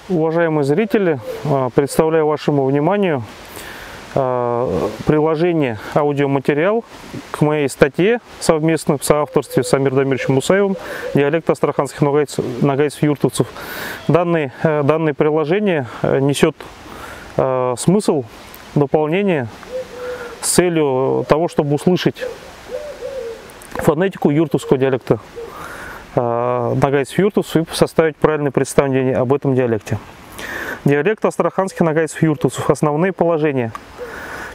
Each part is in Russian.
Уважаемые зрители, представляю вашему вниманию приложение аудиоматериал к моей статье совместно в соавторстве с Амир Дамировичем Мусаевым «Диалект астраханских нагайцев-юртовцев». Данное приложение несет смысл дополнения с целью того, чтобы услышать фонетику юртовского диалекта нагайцев-юртовцев и составить правильное представление об этом диалекте. Диалект астраханских нагайцев-юртовцев. Основные положения.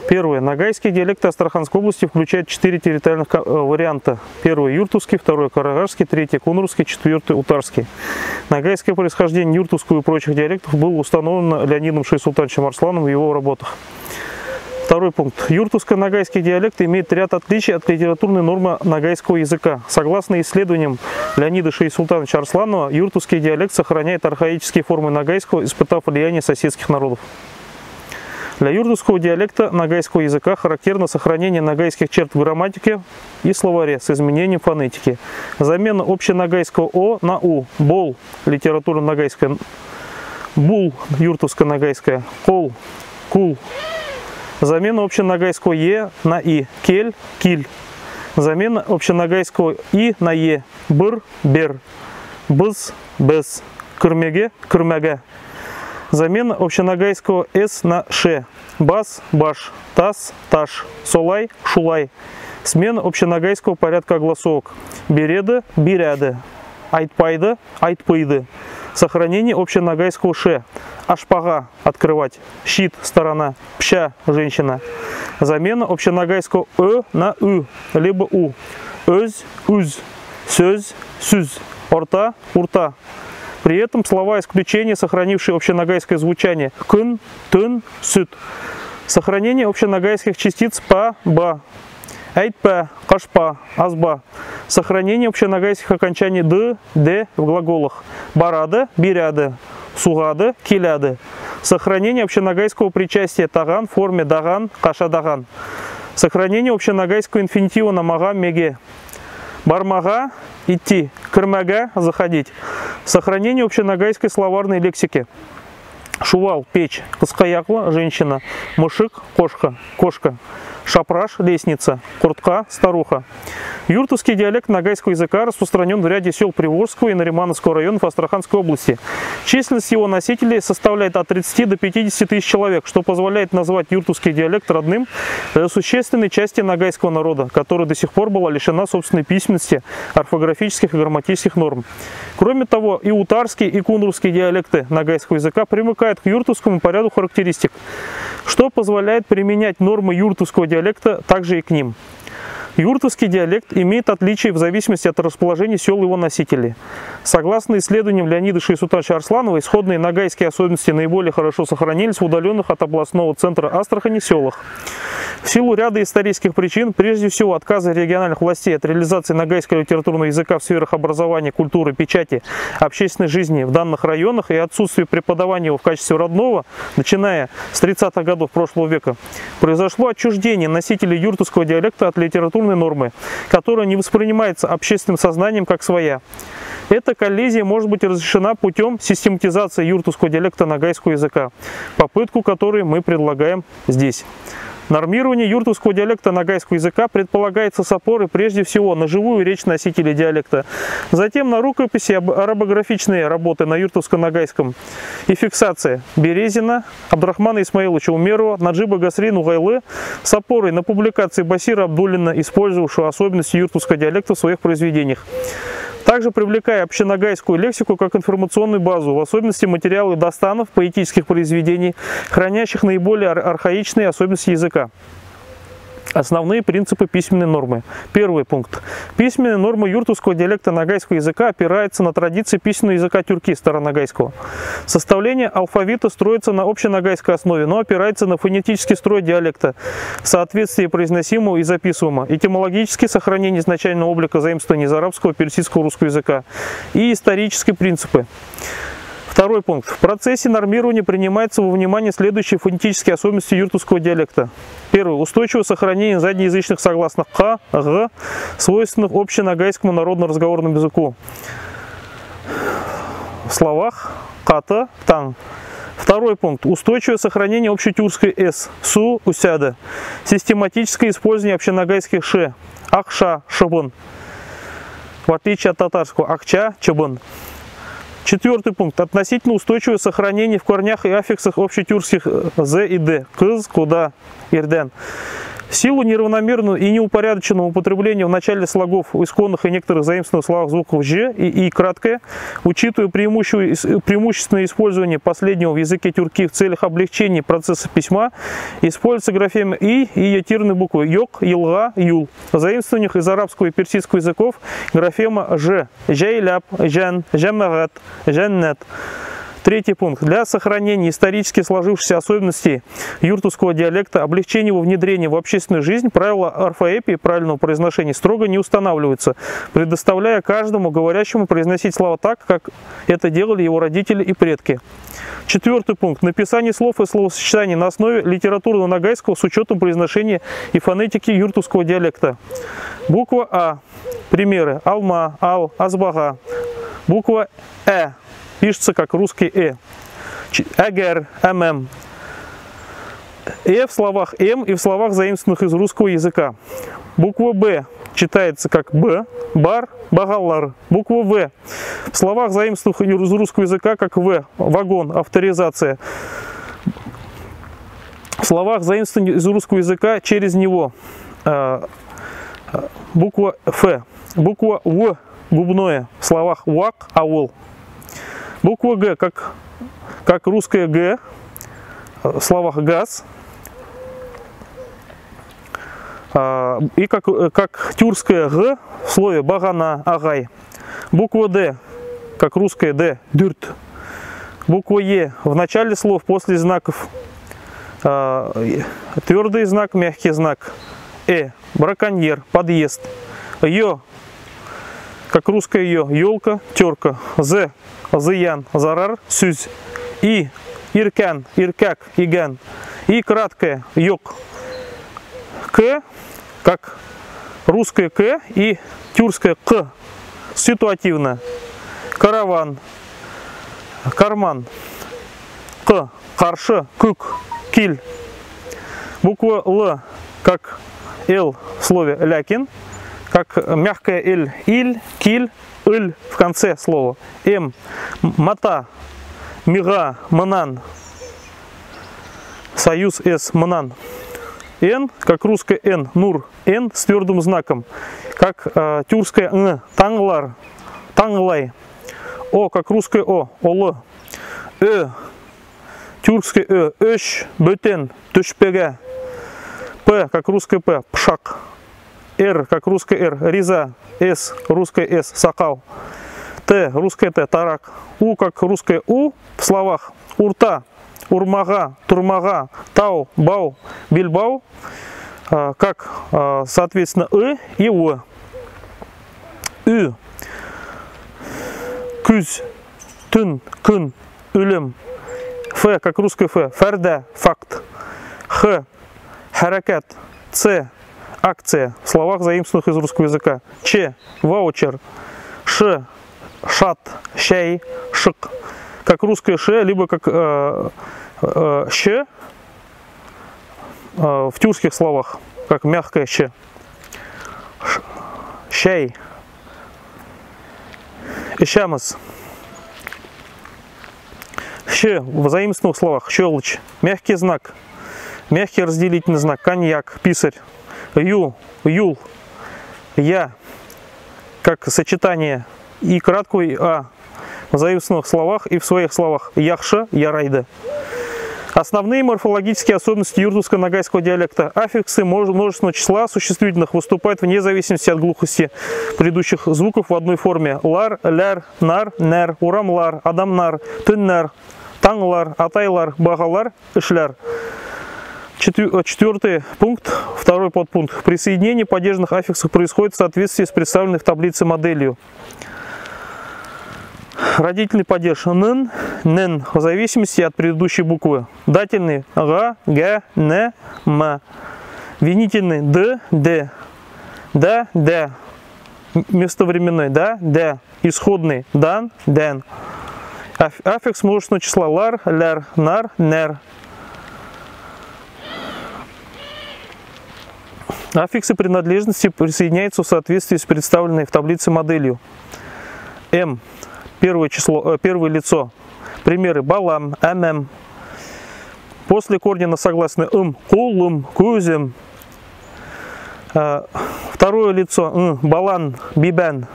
Первое. Нагайские диалекты Астраханской области включают 4 территориальных варианта. Первый – юртовский, второй – карагашский, третий – кунурский, четвертый – утарский. Нагайское происхождение юртовского и прочих диалектов было установлено Леонидом Шайсултановичем Арслановым в его работах. Второй пункт. Юртовско-нагайский диалект имеет ряд отличий от литературной нормы нагайского языка. Согласно исследованиям Леонида Шайсултановича Арсланова, юртовский диалект сохраняет архаические формы нагайского, испытав влияние соседских народов. Для юртовского диалекта нагайского языка характерно сохранение нагайских черт в грамматике и словаре с изменением фонетики. Замена общенагайского «о» на «у». Бол – литературно-нагайская. Бул – юртовско-нагайская. Кол – кул. Замена общенагайского «е» на «и». Кель – киль. Замена общенагайского «и» на «е». Быр – бер. Быз – без. Кырмеге – кырмяга. Замена общенагайского «с» на «ше». Бас – баш. Тас – таш. Солай – шулай. Смена общенагайского порядка огласовок. Береды – биряды. Айтпайды – айтпайды. Сохранение общенагайского «ше». Ашпага – открывать. Щит – сторона. Пща – женщина. Замена общенагайского «ö» на «ы», либо «у». Өз – үз. Сөз – сүз. Орта – урта. При этом слова исключения, сохранившие общенагайское звучание. Кын, тын, süt. Сохранение общенагайских частиц па, ба. Айтпа, кашпа, азба. Сохранение общенагайских окончаний д, д в глаголах. Барады, биряды. Сугады, киляды. Сохранение общенагайского причастия таган в форме даган, кашадаган. Сохранение общенагайского инфинитива на мага, меге. Бармага – идти, кырмага – заходить. Сохранение общенагайской словарной лексики. Шувал – печь, кыскаякла – женщина, мышик – кошка, кошка. Шапраш – лестница, куртка – старуха. Юртовский диалект нагайского языка распространен в ряде сел Приволжского и Наримановского районов Астраханской области. Численность его носителей составляет от 30 до 50 тысяч человек, что позволяет назвать юртовский диалект родным для существенной части нагайского народа, которая до сих пор была лишена собственной письменности, орфографических и грамматических норм. Кроме того, и утарские, и кунурские диалекты нагайского языка примыкают к юртовскому по ряду характеристик, что позволяет применять нормы юртовского диалекта также и к ним. Юртовский диалект имеет отличия в зависимости от расположения сел его носителей. Согласно исследованиям Леонида Шайсултановича Арсланова, исходные нагайские особенности наиболее хорошо сохранились в удаленных от областного центра Астрахани селах. В силу ряда исторических причин, прежде всего отказа региональных властей от реализации нагайского литературного языка в сферах образования, культуры, печати, общественной жизни в данных районах и отсутствие преподавания его в качестве родного, начиная с 30-х годов прошлого века, произошло отчуждение носителей юртовского диалекта от литературной нормы, которая не воспринимается общественным сознанием как своя. Эта коллизия может быть разрешена путем систематизации юртовского диалекта нагайского языка, попытку которой мы предлагаем здесь. Нормирование юртовского диалекта нагайского языка предполагается с опорой прежде всего на живую речь носителей диалекта, затем на рукописи орфографичные работы на юртовско-нагайском и фиксация Березина, Абдрахмана Исмаиловича Умерова, Наджиба Гасрин Угайлы с опорой на публикации Басира Абдуллина, использовавшего особенности юртовского диалекта в своих произведениях. Также привлекая общенагайскую лексику как информационную базу, в особенности материалы дастанов, поэтических произведений, хранящих наиболее архаичные особенности языка. Основные принципы письменной нормы. Первый пункт. Письменная норма юртовского диалекта нагайского языка опирается на традиции письменного языка тюрки старонагайского. Составление алфавита строится на общенагайской основе, но опирается на фонетический строй диалекта, соответствие произносимого и записываемого, этимологические сохранение изначального облика заимствования из арабского, персидского, русского языка и исторические принципы. Второй пункт. В процессе нормирования принимается во внимание следующие фонетические особенности юртовского диалекта. Первое. Устойчивое сохранение заднеязычных согласных «к», «г», свойственных общеногайскому народно-разговорному языку. В словах «ката», «тан». Второй пункт. Устойчивое сохранение общетюркской «с», «су», «усяда». Систематическое использование общеногайских «ш», «ахша», «шабын. В отличие от татарского «ахча», «чабын». Четвертый пункт. Относительно устойчивое сохранение в корнях и аффиксах общетюркских «з» и «д», «кыз», «куда», «ирден». В силу неравномерного и неупорядоченного употребления в начале слогов исконных и некоторых заимствованных словах звуков «ж» и краткое, учитывая преимущественное использование последнего в языке тюрки в целях облегчения процесса письма, используется графема «и» и ятирные буквы «йок», «елга», «юл». В заимствованиях из арабского и персидского языков графема «ж», «жайляп», «жан», «жамагат», «жаннет». Третий пункт. Для сохранения исторически сложившихся особенностей юртовского диалекта, облегчения его внедрения в общественную жизнь, правила орфоэпии правильного произношения строго не устанавливаются, предоставляя каждому говорящему произносить слова так, как это делали его родители и предки. Четвертый пункт. Написание слов и словосочетаний на основе литературного нагайского с учетом произношения и фонетики юртовского диалекта. Буква А. Примеры. Алма, ал, азбага. Буква Э. Пишется как русский «э». Эгер, ММ. «Э» в словах «м» и в словах, заимствованных из русского языка. Буква «б» читается как «б», «бар», «багаллар». Буква «в» в словах, заимствованных из русского языка как «в», «вагон», «авторизация». В словах, заимствованных из русского языка через него буква «ф». Буква «в» губное в словах «вак», «аул». Буква «г» как русская «г» в словах «газ». И как тюркская «г» в слове «багана», «агай». Буква «д» как русская «д», «дюрт». Буква «е» в начале слов после знаков твердый знак, мягкий знак. Браконьер, подъезд. Ё как русская «ё», ёлка, терка. З зыян, зарар, сүз. И иркан, иркак, иган. И краткое «ёк». К как русское «к» и тюркское «к». Ситуативно. Караван, карман. К, каршы, күк, киль. Буква Л как Л в слове лякин. Как мягкое «л», иль, киль, «ыль» в конце слова. М, мата, мига, манан. Союз С, манан. Н, как русское Н, нур, Н с твердым знаком. Как тюркское Н, танглар, танглай. О, как русское О, олы. Тюркское өш, бөтен, түшпеге. П, как русское П, пшак. Р, как русское Р, риза. С, русское С, сакал. Т, русское Т, тарак. У, как русское У в словах урта, урмага, турмага, тау, бау, бильбау. Как, соответственно, и У. Ü, күз, түн, күн, өлім. Ф, как русское Ф, фәрдә, факт. Х, харакат. Ц, акция в словах, заимствованных из русского языка. Ч, ваучер. Ш, шат, щай, шик. Как русское Ш, либо как щ в тюркских словах, как мягкое щ. Щай. Ищамас. Щ в заимствованных словах. Щелочь. Мягкий знак. Мягкий разделительный знак. Коньяк. Писарь. Ю. Юл. Я. Как сочетание и краткого и а в заимствованных словах и в своих словах. Яхша. Ярайда. Основные морфологические особенности юртовско-ногайского диалекта. Аффиксы множественного числа существительных выступают вне зависимости от глухости предыдущих звуков в одной форме. Лар, ляр, нар, нер, урамлар, адамнар, тыннар, танглар, атайлар, багалар, ишляр. Четвертый пункт, второй подпункт. Присоединение падежных аффиксов происходит в соответствии с представленной в таблице моделью. Родительный падеж нын, нен в зависимости от предыдущей буквы. Дательный га, га, не, ма. Винительный д, д. Да, да. Местовременной да, да. Исходный дан, ден. Аффикс множественного числа лар, ляр, нар, нер. Аффиксы принадлежности присоединяются в соответствии с представленной в таблице моделью. М. Первое лицо. Примеры балам, амем. После корня на согласные кулым, кузем. Второе лицо балан, бибен.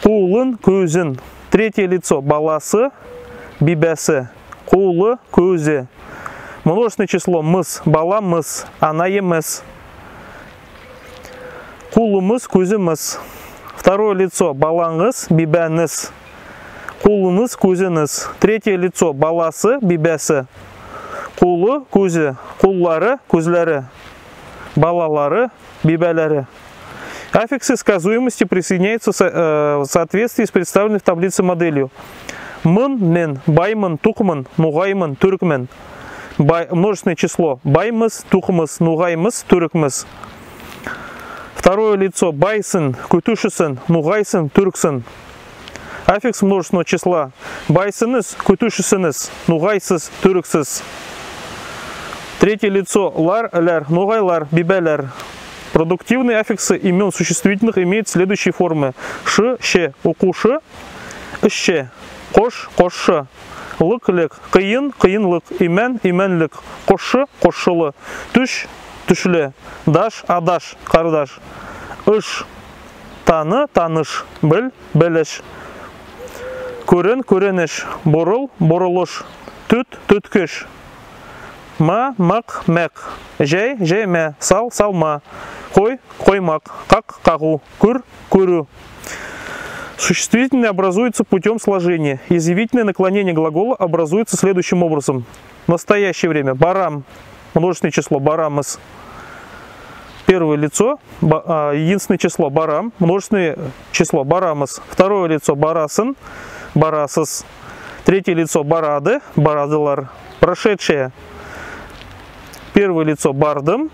Кулын, кузен. Третье лицо баласы, бибесы. Кулы, кузе. Множественное число мыс, бала мыс, она емыс. Кулы мыс, кузе мыс. Второе лицо балаңыз, бибеныс. Кулыныз, кузеныз. Третье лицо баласы, бибесы. Кулы, кузе. Куллары, кузлары. Балалары, бибелері. Аффиксы сказуемости присоединяются в соответствии с представленной в таблице моделью. Мын, мен, баймын, тухмын, нугаймын, түркмен. Множественное число баймыз, тухмыз, нугаймыз, түркмыз. Второе лицо байсын, кутушысын, нугайсын, түрксын. Аффикс множественного числа байсыныз, кутушысыныз, нугайсыз, түрксіз. Третье лицо лар, ляр, нугайлар, бибелер. Продуктивные аффиксы имен существительных имеют следующие формы. Ш, ще, укуши, ще, кош, кошшы, лык, лек, кыйын, кыйынлык, имен, именлік, кошшы, кошшылы, түш, түшлі, даш, адаш, кардаш, ыш, таны, таныш, біл, біліш, көрін, көрініш, борыл, борылыш, түт, түткіш, ма, мақ, мәк, жай, жайме, сал, салма, қой, қоймақ, қақ, қағу, күр, көру. Существительные образуются путем сложения. Изъявительное наклонение глагола образуется следующим образом. В настоящее время барам, множественное число барамыс. Первое лицо, единственное число барам, множественное число барамыс. Второе лицо барасын, барасыс. Третье лицо барады, барадылар. Прошедшее. Первое лицо бардым,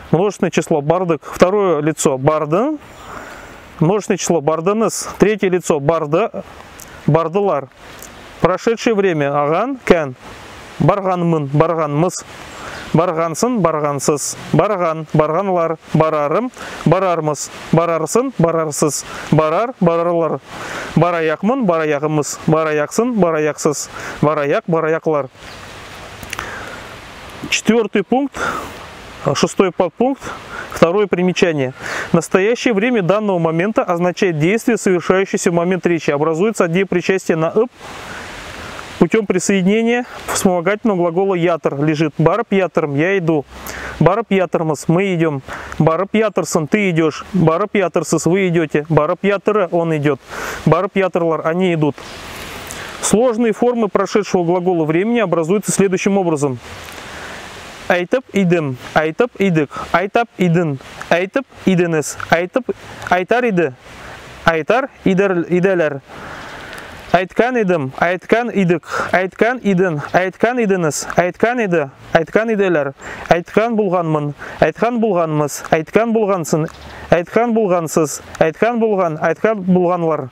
множественное число бардык. Второе лицо бардын, множественное число бардыныз. Третье лицо барды, бардылар. Прошедшее время аган, кен. Барганмын, барганмыз. Баргансын, баргансыз. Барган, барганлар. Барарым, барармыз. Барарсын, барарсыз. Барар, барарлар. Бараякмын, бараягымыз. Бараяксын, бараяксыз. Бараяк, бараяклар. Четвертый пункт, шестой подпункт, второе примечание. Настоящее время данного момента означает действие, совершающееся в момент речи. Образуется от причастия на «ып» путем присоединения вспомогательного глагола «ятр» лежит. Барып ятырым, я иду. Барып ятырмыз, мы идем. Барып ятырсын, ты идешь. Барып ятырсыз, вы идете. Барып ятыры, он идет. Барып ятырлар, они идут. Сложные формы прошедшего глагола времени образуются следующим образом. Айтып идім, айтып идік, айтап идін, айтып идініс, айтар иді, айтар иделер. Айткан идім, айткан идік, айткан идін, айткан идініс, айткан иді, айткан иделер. Айткан болғанмын, айткан болғанмыз, айткан болғансын, айткан болғансыз, айткан болған, айткан болғанлар.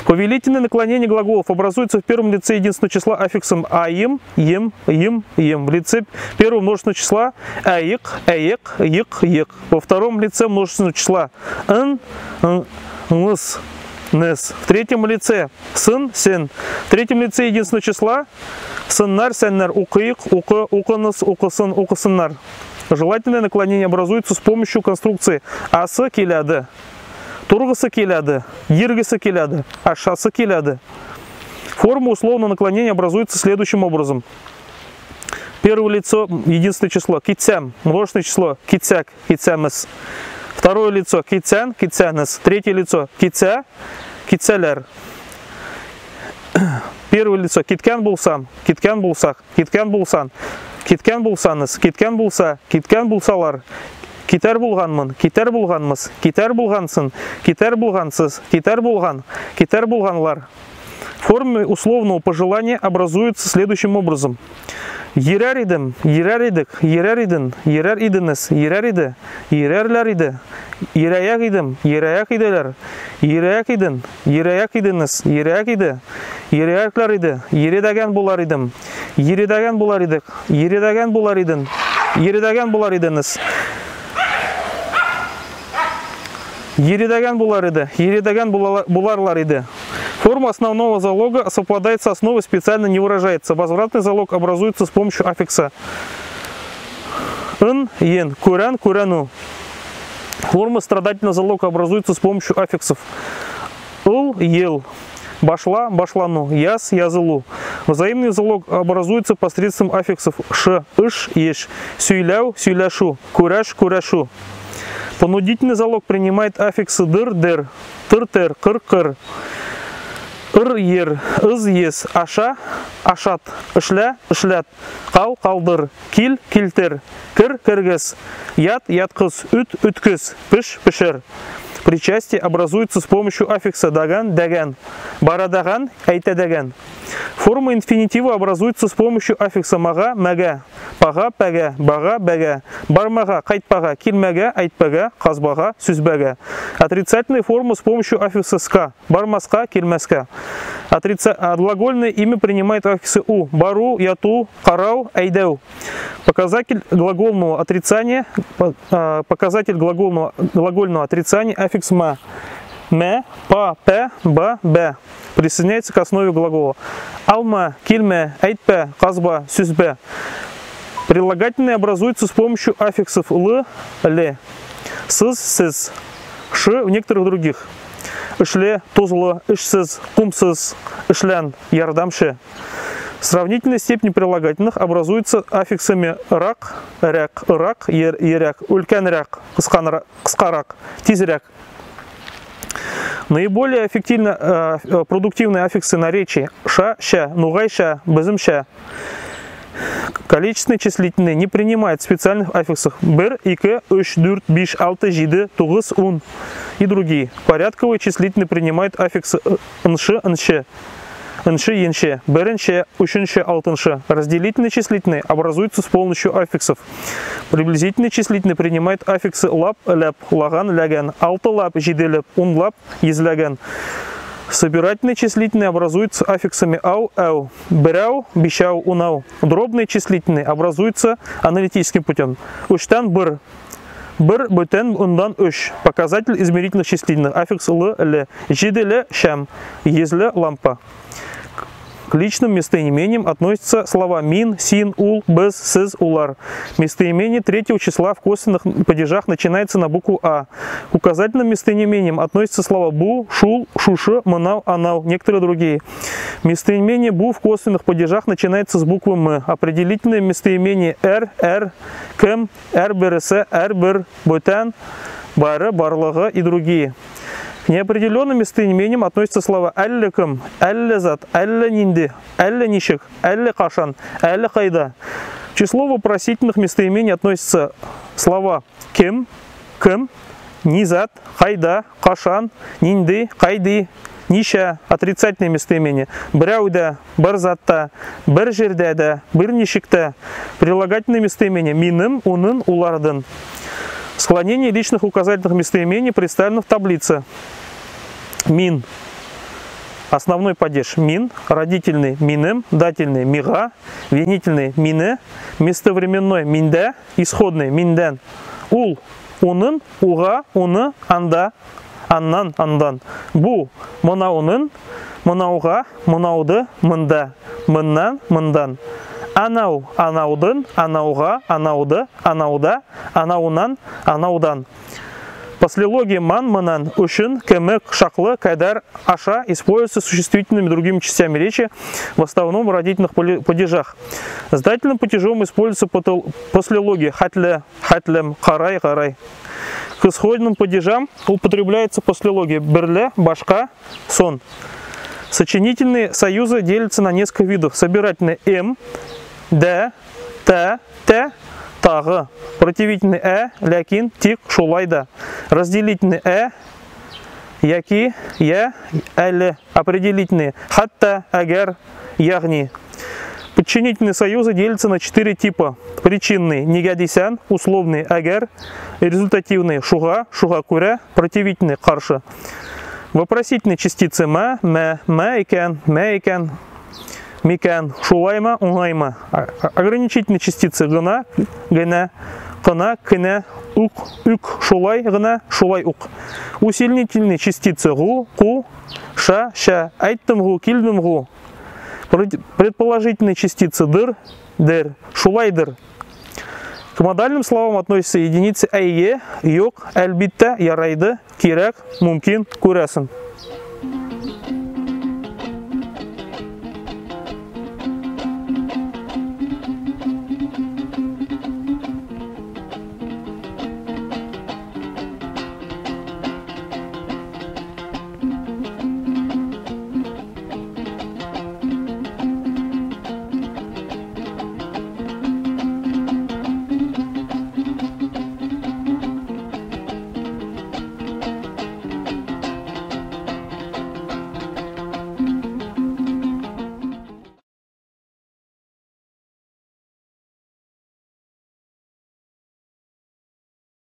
Повелительное наклонение глаголов образуется в первом лице единственного числа аффиксом аим, ем, ем, ем. В лице первого множественного числа аик, аек, ек, ек. Во втором лице множественного числа н, нс, нес. В третьем лице сын, сен. В третьем лице единственного числа сыннар, сеннар, укыик, укы, укыныс, укысын, укысыннар. Желательное наклонение образуется с помощью конструкции асы келяды. Тургысы келяды, ергысы келяды, ашасы келяды. Форма условного наклонения образуется следующим образом. Первое лицо единственное число китсям, множественное число китсяк, китсямыс. Второе лицо китсян, китсяныс. Третье лицо кится, китсялер. Первое лицо киткан булсам, киткан булсак, киткан булсан, киткан булсаныс, киткан булса, киткан булсалар. Китер булганмын, китер булганмыз, китер булгансын, китер булгансыз, китер булган, китер булганлар. форме условного пожелания образуется следующим образом. Ераридем, ераридек, ерариден, ерариденес, ерариде, ерарлариде, ераягидем, ераягиделер, ераягиден, ераягиденес, ераягиде, ераяклариде, ередаган буларидем, ередаган буларидек, ередаган булариден, ередаган булариденес, ередаган булариде, ередаган буларлариде. Форма основного залога совпадает с основой, специально не выражается. Возвратный залог образуется с помощью аффикса н, ен, курян, куряну. Форма страдательного залога образуется с помощью аффиксов ыл, ел, башла, башлану, яс, язылу. Взаимный залог образуется посредством аффиксов ш, иш, еш, сюйляу, сюйляшу, куряш, куряшу. Понудительный залог принимает аффиксы дыр, дер, тыр, тер, кыр, кыр. Ыр, ер,ыз, ес, аша, ашат, ышля, ышлят, қал, қалдыр, кил, килтер, кір, кіргіз, ят, яткыз, үт, үткіз, піш, пішір. Причастие образуется с помощью аффикса даган, даган, барадаган, айтадаган. Форма инфинитива образуется с помощью аффикса мага, мага, пага, пага, бага, бага, бармага, қайтпага, килмага, айтпага, қазбага, сүзбага. Отрицательная форма с помощью аффикса ска, бармаска, килмаска. Глагольное имя принимает аффиксы у, бару, яту, карау, айдау. Показатель глагольного отрицания, глагольного отрицания аффикс ма, ме, па, пе, ба, бе. Присоединяется к основе глагола. Алма, кильме, айтпе, казба, сюзбе. Прилагательные образуются с помощью аффиксов л, ле, сыз, сыз, ш в некоторых других. Ишле, тузлы, ишсыз, кумсыз, ишлян, ярдамше. Сравнительная степень прилагательных образуется аффиксами рак, ряк, рак, еряк, ульканряк, кскарак, тизряк. Наиболее эффективно продуктивные аффиксы наречий ша, ща, нугайша, безымща. Количественные числительные не принимают специальных аффиксов бер, ике, үш, дүрт, биш, алты, жиды, тугыз, ун и другие. Порядковые числительные принимают аффиксы нши, нше, нши, енше, беренше, ушенше, алтынше. Разделительные числительные образуются с помощью аффиксов. Приблизительные числительные принимают аффиксы лап, ляп, лаган, ляган, алты лап, жиды ляп, ун лап, езляган. Собирательные числительные образуются аффиксами ау, ау, беряу, бишау, унау. Дробные числительные образуются аналитическим путем. Уштан бр, бр, бутен, ундан, уш. Показатель измерительных числительных. Аффикс л, ле, жиды ле, шам, езле, лампа. К личным местоимениям относятся слова мин, син, ул, без, сыз, улар. Местоимение третьего числа в косвенных падежах начинается на букву А. К указательным местоимениям относятся слова бу, шул, шуша, манау, анау, некоторые другие. Местоимение бу в косвенных падежах начинается с буквы М. Определительные местоимения р, кем, бересе, бер, ботан, бары, барлығы и другие. К неопределенным местоимениям относятся слова әллі кім, әллі зат, әллі нинди, әллі нишек, әллі қашан, әллі қайда. К числу вопросительных местоимений относятся слова кем, кім, низат, қайда, қашан, нинди, қайды, ниша, отрицательные местоимения. Бірәуді, бір затта, бір жердәді, бір нишекті. Прилагательные местоимения миным, унын, улардың. Склонение личных указательных местоимений представлено в таблице. Мин. Основной падеж мин, родительный минем, дательный мига, винительный мине, местовременной минде, исходный минден. Ул, унын, уга, уны, анда, аннан, андан. Бу, монауның, монауға, монауды, мында, мыннан, мындан. Анау, анаудын, анауға, анауды, анауда, анауынан, анаудан. Послелогия ман, манан, ушин, кемек, шаклы, кайдар, аша используются существительными другими частями речи, в основном в родительных падежах. С дательным падежом используется послелогия хатле, хатлем, харай, харай. К исходным падежам употребляется послелогия берле, башка, сон. Сочинительные союзы делятся на несколько видов. Собирательные м, д, т, т, тағы. Противительный лякин, тик, шулайда. Разделительный яки, я, әлі, определительные, хатта, агар, ягни. Подчинительные союзы делятся на 4 типа. Причинный негадисян, условный агар, результативный шуга, шуга куря, противительный карша. Вопросительные частицы ма, икан, микан, шулайма, унгайма. Ограничительные частицы гына, гына, кына, кына, ук, шулай, гына, шулай, ук. Усилительные частицы гу, ку, ша, айттым гу, килдым гу. Предположительные частицы дыр, шулайдыр. К модальным словам относятся единицы айе, йок, әлбитта, ярайды, кирак, мумкин, күрәсін.